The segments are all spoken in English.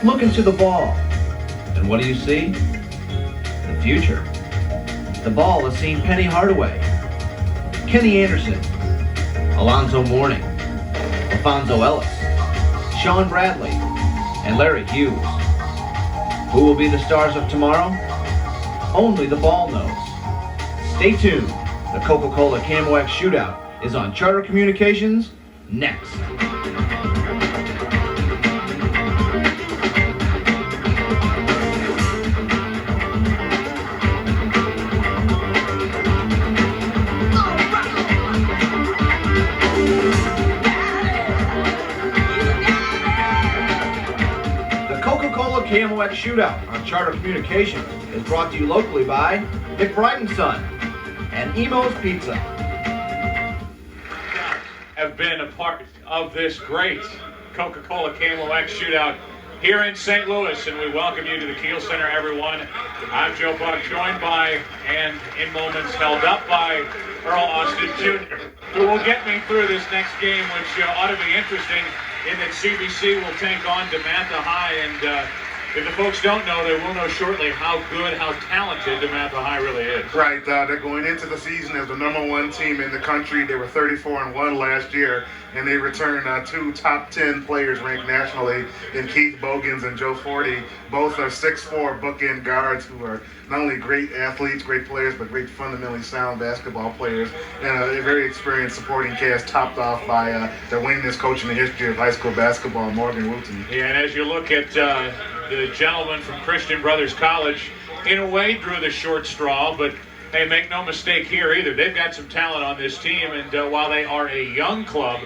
Look into the ball. And what do you see? The future. The ball has seen Penny Hardaway, Kenny Anderson, Alonzo Mourning, Alfonso Ellis, Sean Bradley, and Larry Hughes. Who will be the stars of tomorrow? Only the ball knows. Stay tuned. The Coca-Cola Camo X Shootout is on Charter Communications next. The Coca-Cola Camo X Shootout on Charter Communications is brought to you locally by McBride & Son and Emo's Pizza. Have been a part of this great Coca-Cola Camo X Shootout here in St. Louis, and we welcome you to the Kiel Center, everyone. I'm Joe Buck, joined by, and in moments held up by, Earl Austin Jr., who will get me through this next game, which ought to be interesting, in that CBC will take on DeMatha High, and if the folks don't know, they will know shortly how good, how talented DeMatha High really is. Right, they're going into the season as the #1 team in the country. They were 34-1 last year, and they returned two top 10 players ranked nationally in Keith Bogans and Joe Forty. Both are 6'4" bookend guards who are not only great athletes, great players, but great fundamentally sound basketball players, and a very experienced supporting cast topped off by the winningest coach in the history of high school basketball, Morgan Wooten. Yeah, and as you look at the gentleman from Christian Brothers College, in a way drew the short straw, but hey, make no mistake here either. They've got some talent on this team, and while they are a young club,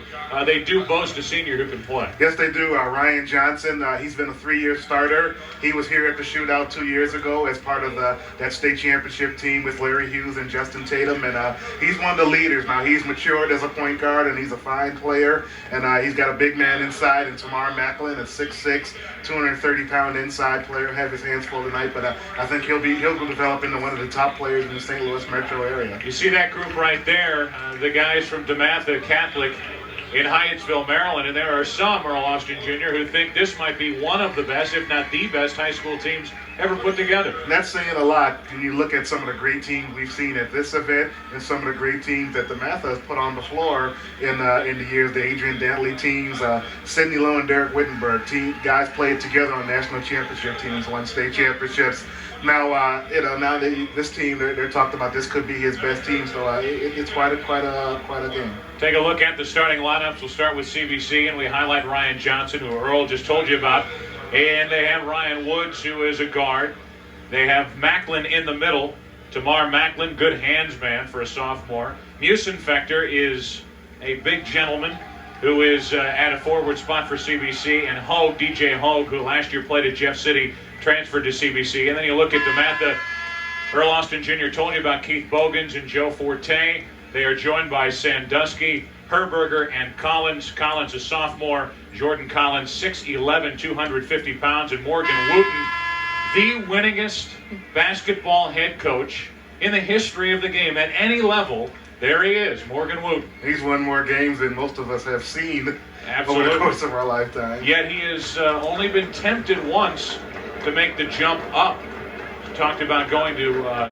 they do boast a senior who can play. Yes, they do. Ryan Johnson, he's been a 3-year starter. He was here at the shootout 2 years ago as part of that state championship team with Larry Hughes and Justin Tatum, and he's one of the leaders. Now, he's matured as a point guard, and he's a fine player, and he's got a big man inside, and Tamar Macklin, a 6'6", 230-pound inside player, have his hands full tonight, but I think he'll go develop into one of the top players in the St. Louis metro area. You see that group right there, the guys from DeMatha Catholic in Hyattsville, Maryland, and there are some, Earl Austin Jr., who think this might be one of the best, if not the best, high school teams ever put together. And that's saying a lot when you look at some of the great teams we've seen at this event and some of the great teams that DeMatha has put on the floor in the years. The Adrian Dantley teams, Sidney Lowe and Derek Wittenberg, guys played together on national championship teams, won state championships. Now, now this team, they're talking about this could be his best team, so it's quite a game. Take a look at the starting lineups. We'll start with CBC, and we highlight Ryan Johnson, who Earl just told you about. And they have Ryan Woods, who is a guard. They have Macklin in the middle. Tamar Macklin, good hands man for a sophomore. Musenfector is a big gentleman who is at a forward spot for CBC. And Hogue, DJ Hogue, who last year played at Jeff City, transferred to CBC. And then you look at DeMatha. Earl Austin Jr. told you about Keith Bogans and Joe Forte. They are joined by Sandusky, Herberger, and Collins. Collins, a sophomore. Jordan Collins, 6'11", 250 pounds. And Morgan Wooten, the winningest basketball head coach in the history of the game at any level. There he is, Morgan Wooten. He's won more games than most of us have seen. Absolutely. Over the course of our lifetime. Yet he has only been tempted once to make the jump up. Talked about going to